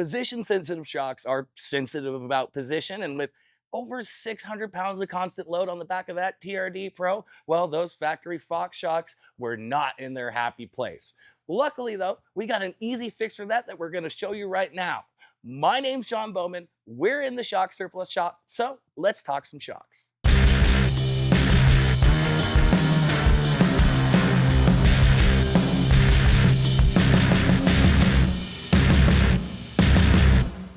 Position sensitive shocks are sensitive about position, and with over 600 pounds of constant load on the back of that TRD Pro, well, those factory Fox shocks were not in their happy place. Luckily, though, we got an easy fix for that we're going to show you right now. My name's Sean Bowman. We're in the Shock Surplus shop, so let's talk some shocks.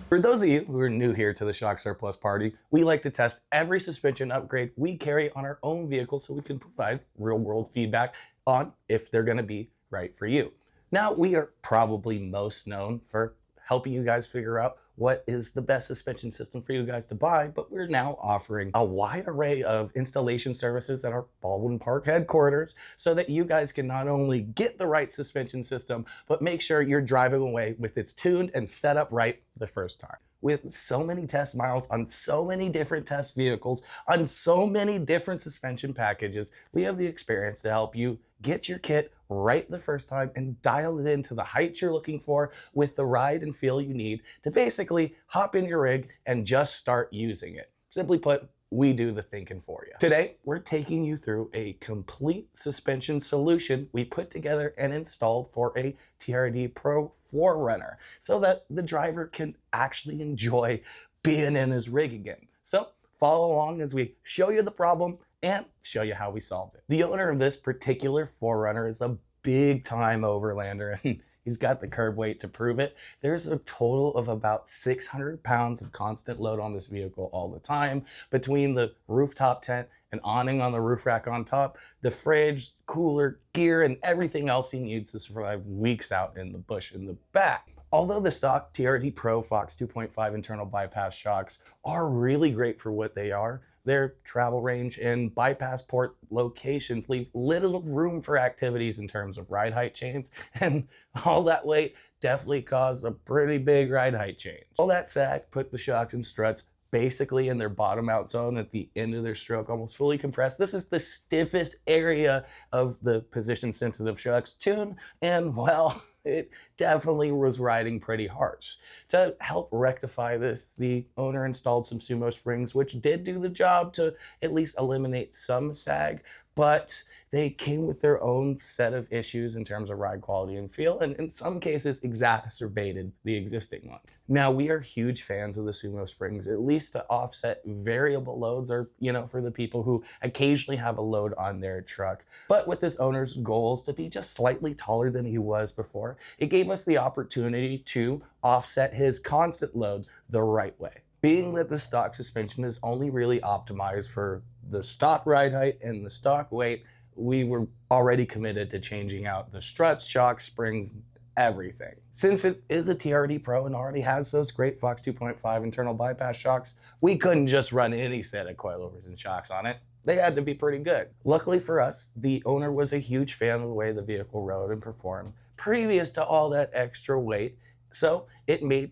For those of you who are new here to the Shock Surplus party, we like to test every suspension upgrade we carry on our own vehicle so we can provide real-world feedback on if they're going to be right for you. Now, we are probably most known for helping you guys figure out what is the best suspension system for you guys to buy, but we're now offering a wide array of installation services at our Baldwin Park headquarters so that you guys can not only get the right suspension system, but make sure you're driving away with it tuned and set up right the first time. With so many test miles on so many different test vehicles, on so many different suspension packages, we have the experience to help you get your kit right the first time and dial it into the height you're looking for with the ride and feel you need to basically hop in your rig and just start using it. Simply put, we do the thinking for you. Today, we're taking you through a complete suspension solution we put together and installed for a TRD Pro 4Runner so that the driver can actually enjoy being in his rig again. So follow along as we show you the problem and show you how we solved it. The owner of this particular 4Runner is a big time overlander and he's got the curb weight to prove it. There's a total of about 600 pounds of constant load on this vehicle all the time between the rooftop tent and awning on the roof rack on top, the fridge, cooler, gear, and everything else he needs to survive weeks out in the bush in the back. Although the stock TRD Pro Fox 2.5 internal bypass shocks are really great for what they are, their travel range and bypass port locations leave little room for activities in terms of ride height change, and all that weight definitely caused a pretty big ride height change. All that said, put the shocks and struts basically in their bottom out zone at the end of their stroke, almost fully compressed. This is the stiffest area of the position sensitive shocks tune, and well, it definitely was riding pretty harsh. To help rectify this, the owner installed some Sumo Springs, which did do the job to at least eliminate some sag, but they came with their own set of issues in terms of ride quality and feel, and in some cases exacerbated the existing one. Now, we are huge fans of the Sumo Springs, at least to offset variable loads or, for the people who occasionally have a load on their truck. But with this owner's goals to be just slightly taller than he was before, it gave us the opportunity to offset his constant load the right way. Being that the stock suspension is only really optimized for the stock ride height and the stock weight, we were already committed to changing out the struts, shocks, springs, everything. Since it is a TRD Pro and already has those great Fox 2.5 internal bypass shocks, we couldn't just run any set of coilovers and shocks on it. They had to be pretty good. Luckily for us, the owner was a huge fan of the way the vehicle rode and performed previous to all that extra weight, so it made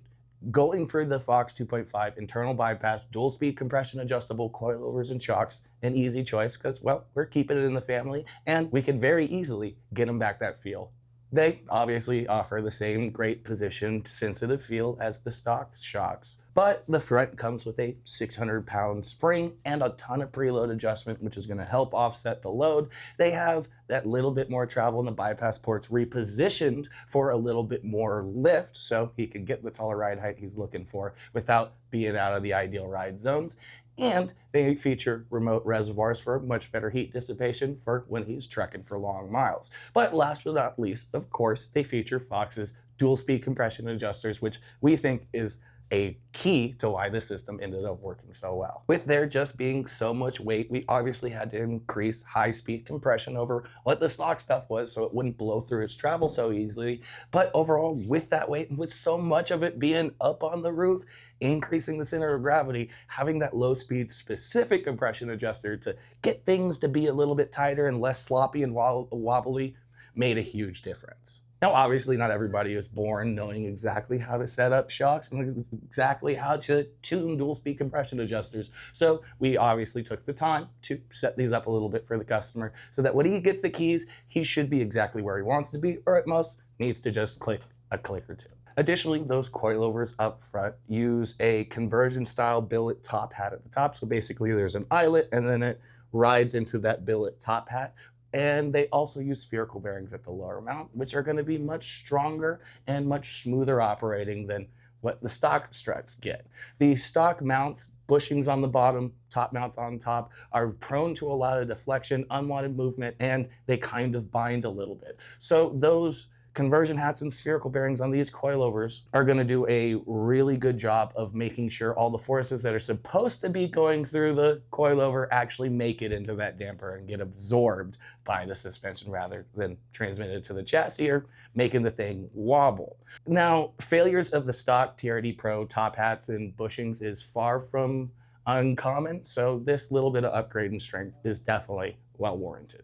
going for the Fox 2.5 internal bypass dual speed compression adjustable coilovers and shocks an easy choice because, well, we're keeping it in the family and we can very easily get them back that feel. They obviously offer the same great position sensitive feel as the stock shocks, but the front comes with a 600-pound spring and a ton of preload adjustment, which is going to help offset the load. They have that little bit more travel in the bypass ports repositioned for a little bit more lift so he can get the taller ride height he's looking for without being out of the ideal ride zones. And they feature remote reservoirs for much better heat dissipation for when he's trekking for long miles. But last but not least, of course, they feature Fox's dual speed compression adjusters, which we think is a key to why this system ended up working so well. With there just being so much weight, we obviously had to increase high-speed compression over what the stock stuff was so it wouldn't blow through its travel so easily. But overall, with that weight and with so much of it being up on the roof, increasing the center of gravity, having that low-speed specific compression adjuster to get things to be a little bit tighter and less sloppy and wobbly made a huge difference. Now, obviously, not everybody is born knowing exactly how to set up shocks and exactly how to tune dual speed compression adjusters. So we obviously took the time to set these up a little bit for the customer so that when he gets the keys, he should be exactly where he wants to be, or at most needs to just click a click or two. Additionally, those coilovers up front use a conversion style billet top hat at the top. So basically there's an eyelet and then it rides into that billet top hat. And they also use spherical bearings at the lower mount, which are going to be much stronger and much smoother operating than what the stock struts get. The stock mounts, bushings on the bottom, top mounts on top, are prone to a lot of deflection, unwanted movement, and they kind of bind a little bit. So those conversion hats and spherical bearings on these coilovers are going to do a really good job of making sure all the forces that are supposed to be going through the coilover actually make it into that damper and get absorbed by the suspension rather than transmitted to the chassis or making the thing wobble. Now, failures of the stock TRD Pro top hats and bushings is far from uncommon, so this little bit of upgrade in strength is definitely well warranted.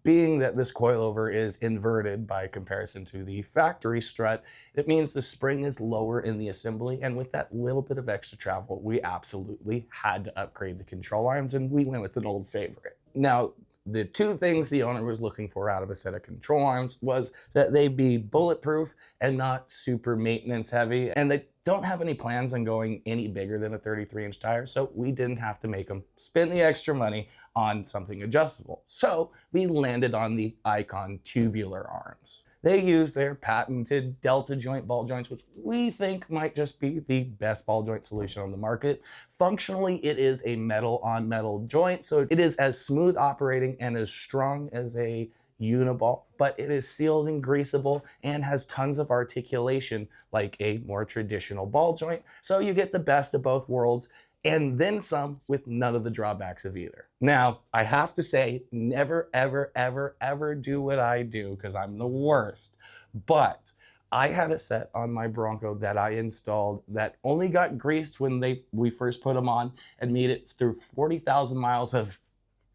Being that this coilover is inverted by comparison to the factory strut, it means the spring is lower in the assembly, and with that little bit of extra travel, we absolutely had to upgrade the control arms, and we went with an old favorite. Now, the two things the owner was looking for out of a set of control arms was that they be bulletproof and not super maintenance heavy, and they don't have any plans on going any bigger than a 33-inch tire, so we didn't have to make them spend the extra money on something adjustable. So we landed on the Icon tubular arms. They use their patented delta joint ball joints, which we think might just be the best ball joint solution on the market. Functionally, it is a metal on metal joint, so it is as smooth operating and as strong as a uniball, but it is sealed and greasable and has tons of articulation like a more traditional ball joint. So you get the best of both worlds and then some with none of the drawbacks of either. Now, I have to say, never, ever, ever, ever do what I do because I'm the worst. But I had a set on my Bronco that I installed that only got greased when we first put them on and made it through 40,000 miles of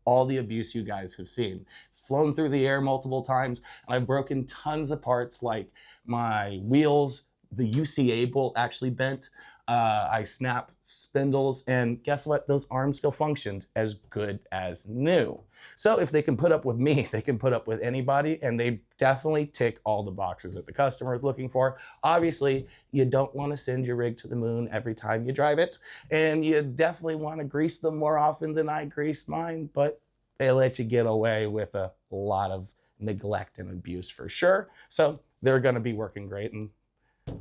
all the abuse you guys have seen. It's flown through the air multiple times, and I've broken tons of parts like my wheels, the UCA bolt actually bent, I snapped spindles, and guess what? Those arms still functioned as good as new. So if they can put up with me, they can put up with anybody, and they definitely tick all the boxes that the customer is looking for. Obviously, you don't want to send your rig to the moon every time you drive it, and you definitely want to grease them more often than I grease mine, but they let you get away with a lot of neglect and abuse for sure. So they're going to be working great, and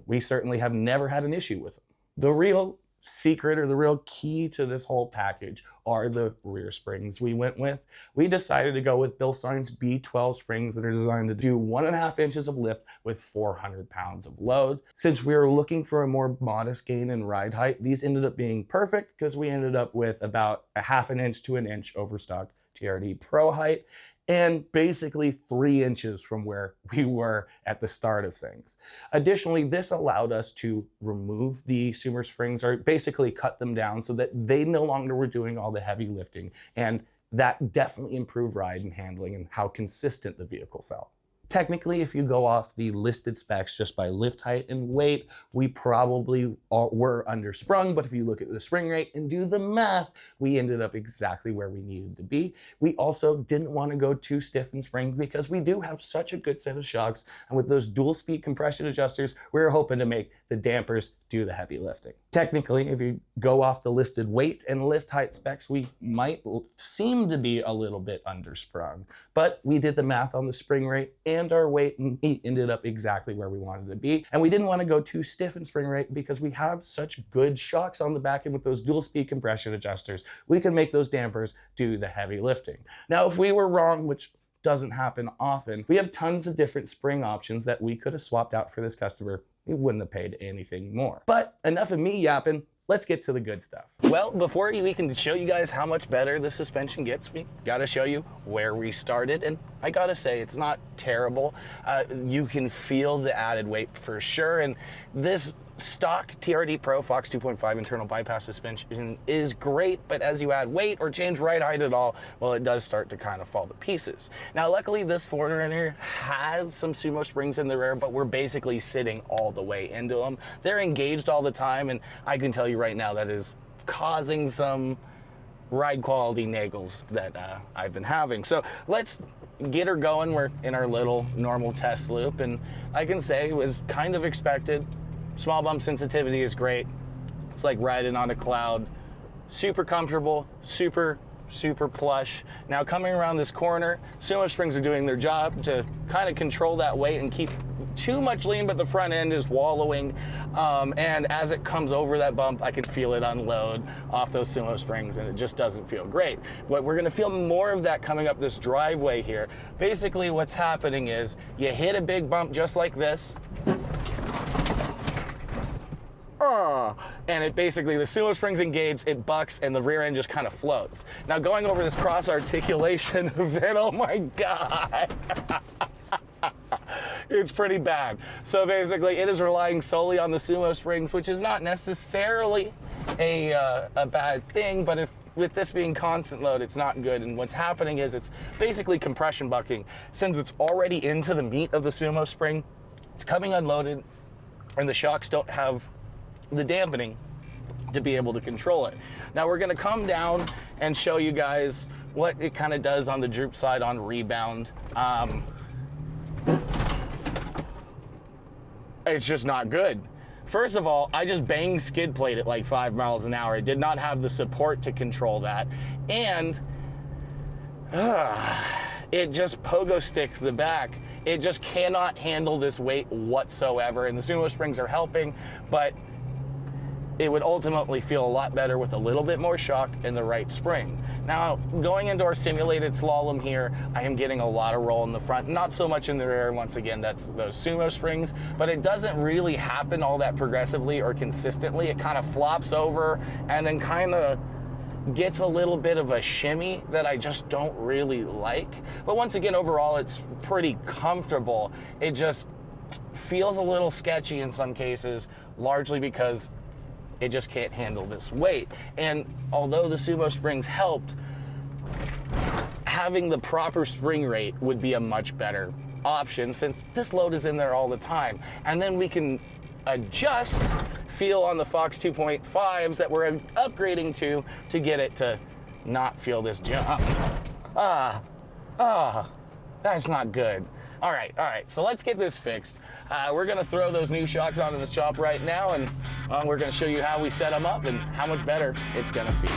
we certainly have never had an issue with them. The real secret or the real key to this whole package are the rear springs we went with. We decided to go with Bilstein's B12 springs that are designed to do 1.5 inches of lift with 400 pounds of load. Since we were looking for a more modest gain in ride height, these ended up being perfect because we ended up with about 1/2 inch to 1 inch over stock TRD Pro height, and basically 3 inches from where we were at the start of things. Additionally, this allowed us to remove the Sumo Springs, or basically cut them down so that they no longer were doing all the heavy lifting, and that definitely improved ride and handling and how consistent the vehicle felt. Technically, if you go off the listed specs just by lift height and weight, we probably were undersprung, but if you look at the spring rate and do the math, we ended up exactly where we needed to be. We also didn't want to go too stiff in spring because we do have such a good set of shocks, and with those dual speed compression adjusters, we were hoping to make the dampers do the heavy lifting. Technically, if you go off the listed weight and lift height specs, we might seem to be a little bit undersprung, but we did the math on the spring rate and our weight, and we ended up exactly where we wanted to be. And we didn't want to go too stiff in spring rate because we have such good shocks on the back end with those dual speed compression adjusters. We can make those dampers do the heavy lifting. Now, if we were wrong, which doesn't happen often, we have tons of different spring options that we could have swapped out for this customer. We wouldn't have paid anything more. But enough of me yapping. Let's get to the good stuff. Well, before we can show you guys how much better the suspension gets, we gotta show you where we started. And I gotta say, it's not terrible. You can feel the added weight for sure. And this stock TRD Pro Fox 2.5 internal bypass suspension is great, but as you add weight or change ride height at all, well, it does start to kind of fall to pieces. Now, luckily, this 4Runner has some Sumo Springs in the rear, but we're basically sitting all the way into them. They're engaged all the time, and I can tell you right now that is causing some ride quality nagels that I've been having. So let's get her going. We're in our little normal test loop, and I can say it was kind of expected. Small bump sensitivity is great. It's like riding on a cloud. Super comfortable, super plush. Now coming around this corner, Sumo Springs are doing their job to kind of control that weight and keep too much lean, but the front end is wallowing. And as it comes over that bump, I can feel it unload off those Sumo Springs, and it just doesn't feel great. But we're gonna feel more of that coming up this driveway here. Basically what's happening is you hit a big bump just like this, and it basically, the Sumo Springs engage, it bucks, and the rear end just kind of floats. Now going over this cross articulation event, oh my God. It's pretty bad. So basically it is relying solely on the Sumo Springs, which is not necessarily a bad thing, but if with this being constant load, it's not good. And what's happening is it's basically compression bucking. Since it's already into the meat of the Sumo Spring, it's coming unloaded, and the shocks don't have the dampening to be able to control it. Now we're gonna come down and show you guys what it kind of does on the droop side on rebound. It's just not good. First of all, I just banged skid plate at like 5 miles an hour. It did not have the support to control that. And it just pogo sticks the back. It just cannot handle this weight whatsoever. And the Sumo Springs are helping, but it would ultimately feel a lot better with a little bit more shock in the right spring. Now, going into our simulated slalom here, I am getting a lot of roll in the front, not so much in the rear. Once again, that's those Sumo Springs, but it doesn't really happen all that progressively or consistently. It kind of flops over and then kind of gets a little bit of a shimmy that I just don't really like. But once again, overall, it's pretty comfortable. It just feels a little sketchy in some cases, largely because it just can't handle this weight. And although the Sumo Springs helped, having the proper spring rate would be a much better option since this load is in there all the time. And then we can adjust feel on the Fox 2.5s that we're upgrading to get it to not feel this jump. That's not good. All right, so let's get this fixed. We're gonna throw those new shocks onto the shop right now, and we're gonna show you how we set them up and how much better it's gonna feel.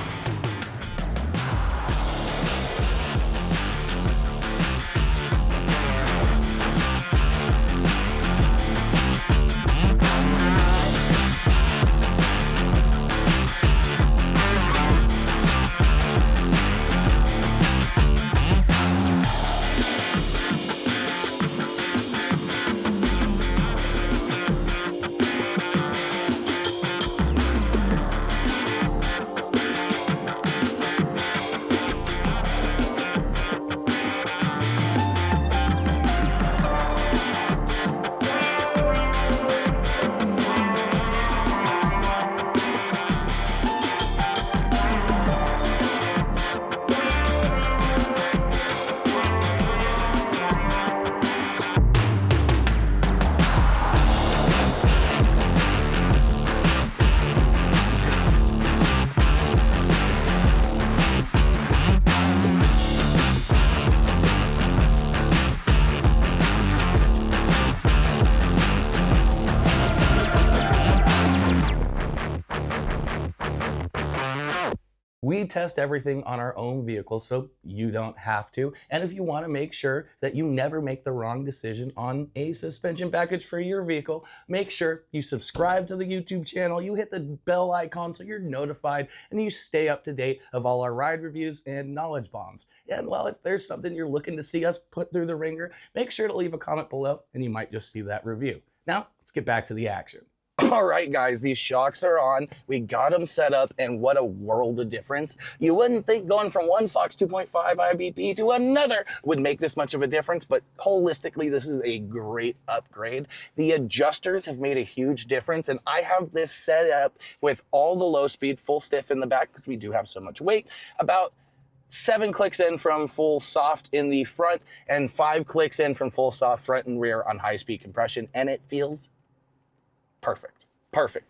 We test everything on our own vehicles so you don't have to. And if you want to make sure that you never make the wrong decision on a suspension package for your vehicle, make sure you subscribe to the YouTube channel, you hit the bell icon so you're notified, and you stay up to date of all our ride reviews and knowledge bombs. And well, if there's something you're looking to see us put through the ringer, make sure to leave a comment below and you might just see that review. Now, let's get back to the action. All right, guys, these shocks are on. We got them set up, and what a world of difference. You wouldn't think going from one Fox 2.5 IBP to another would make this much of a difference, but holistically, this is a great upgrade. The adjusters have made a huge difference, and I have this set up with all the low speed, full stiff in the back, because we do have so much weight, about 7 clicks in from full soft in the front, and 5 clicks in from full soft front and rear on high speed compression, and it feels perfect,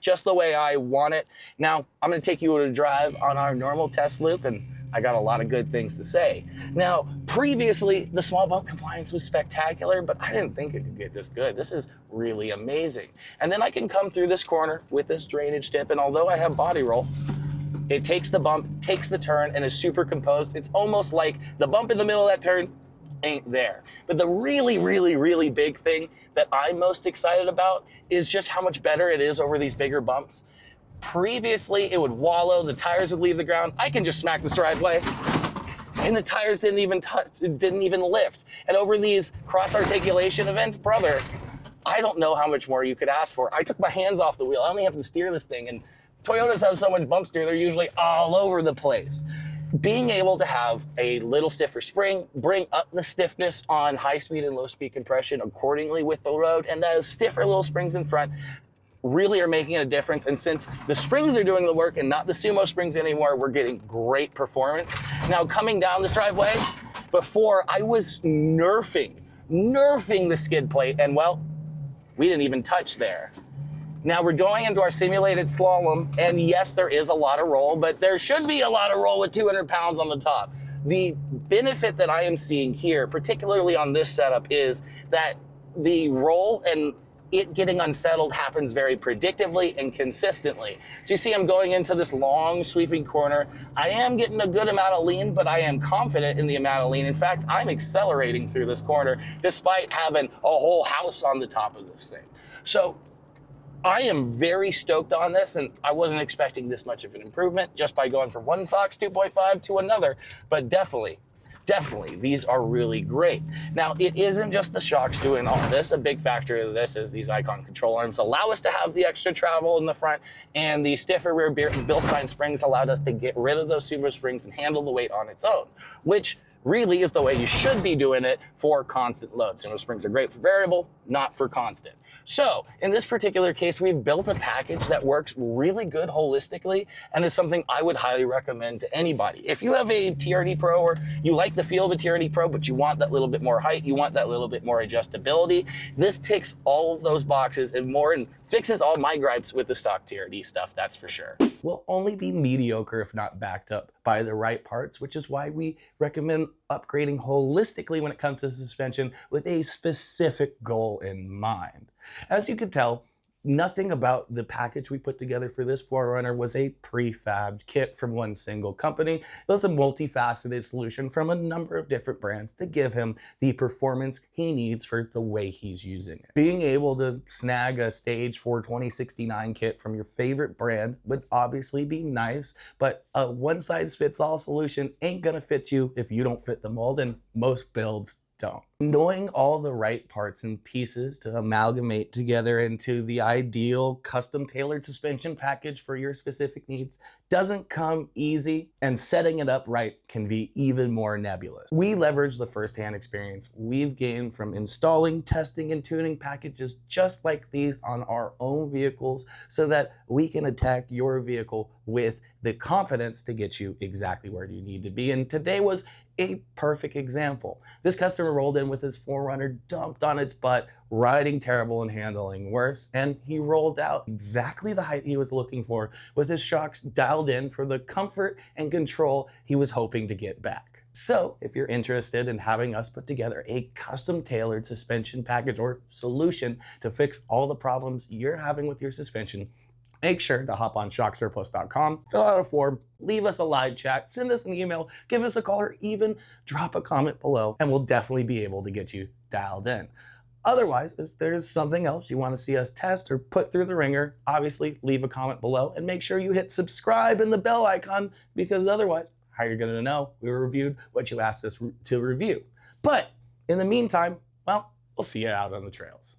just the way I want it. Now, I'm gonna take you on a drive on our normal test loop, and I got a lot of good things to say. Now, previously, the small bump compliance was spectacular, but I didn't think it could get this good. This is really amazing. And then I can come through this corner with this drainage tip, and although I have body roll, it takes the bump, takes the turn, and is super composed. It's almost like the bump in the middle of that turn ain't there. But the really, really, really big thing that I'm most excited about is just how much better it is over these bigger bumps. Previously, it would wallow, the tires would leave the ground. I can just smack this driveway, and the tires didn't even lift. And over these cross articulation events, brother, I don't know how much more you could ask for. I took my hands off the wheel. I only have to steer this thing, and Toyotas have so much bump steer, they're usually all over the place. Being able to have a little stiffer spring, bring up the stiffness on high speed and low speed compression accordingly with the road, and those stiffer little springs in front really are making a difference. And since the springs are doing the work and not the Sumo Springs anymore, we're getting great performance. Now coming down this driveway, before I was nerfing the skid plate, and well, we didn't even touch there. Now we're going into our simulated slalom, and yes, there is a lot of roll, but there should be a lot of roll with 200 pounds on the top. The benefit that I am seeing here, particularly on this setup, is that the roll and it getting unsettled happens very predictably and consistently. So you see I'm going into this long sweeping corner. I am getting a good amount of lean, but I am confident in the amount of lean. In fact, I'm accelerating through this corner despite having a whole house on the top of this thing. So I am very stoked on this, and I wasn't expecting this much of an improvement just by going from one Fox 2.5 to another, but definitely, these are really great. Now, it isn't just the shocks doing all this. A big factor of this is these Icon control arms allow us to have the extra travel in the front, and the stiffer rear Bilstein springs allowed us to get rid of those Sumo Springs and handle the weight on its own, which really is the way you should be doing it for constant load. Sumo Springs are great for variable, not for constant. So in this particular case, we've built a package that works really good holistically and is something I would highly recommend to anybody. If you have a TRD Pro or you like the feel of a TRD Pro, but you want that little bit more height, you want that little bit more adjustability, this ticks all of those boxes and more, and fixes all my gripes with the stock TRD stuff, that's for sure. Will only be mediocre if not backed up by the right parts, which is why we recommend upgrading holistically when it comes to suspension with a specific goal in mind. As you can tell, nothing about the package we put together for this 4Runner was a prefabbed kit from one single company. It was a multifaceted solution from a number of different brands to give him the performance he needs for the way he's using it. Being able to snag a Stage 4 2069 kit from your favorite brand would obviously be nice, but a one-size-fits-all solution ain't gonna fit you if you don't fit the mold, and most builds don't. Knowing all the right parts and pieces to amalgamate together into the ideal custom tailored suspension package for your specific needs doesn't come easy, and setting it up right can be even more nebulous. We leverage the firsthand experience we've gained from installing, testing, and tuning packages just like these on our own vehicles so that we can attack your vehicle with the confidence to get you exactly where you need to be. And today was a perfect example. This customer rolled in with his 4Runner, dumped on its butt, riding terrible and handling worse, and he rolled out exactly the height he was looking for with his shocks dialed in for the comfort and control he was hoping to get back. So if you're interested in having us put together a custom tailored suspension package or solution to fix all the problems you're having with your suspension, make sure to hop on shocksurplus.com, fill out a form, leave us a live chat, send us an email, give us a call, or even drop a comment below, and we'll definitely be able to get you dialed in. Otherwise, if there's something else you want to see us test or put through the ringer, obviously leave a comment below and make sure you hit subscribe and the bell icon, because otherwise, how are you going to know we reviewed what you asked us to review? But in the meantime, well, we'll see you out on the trails.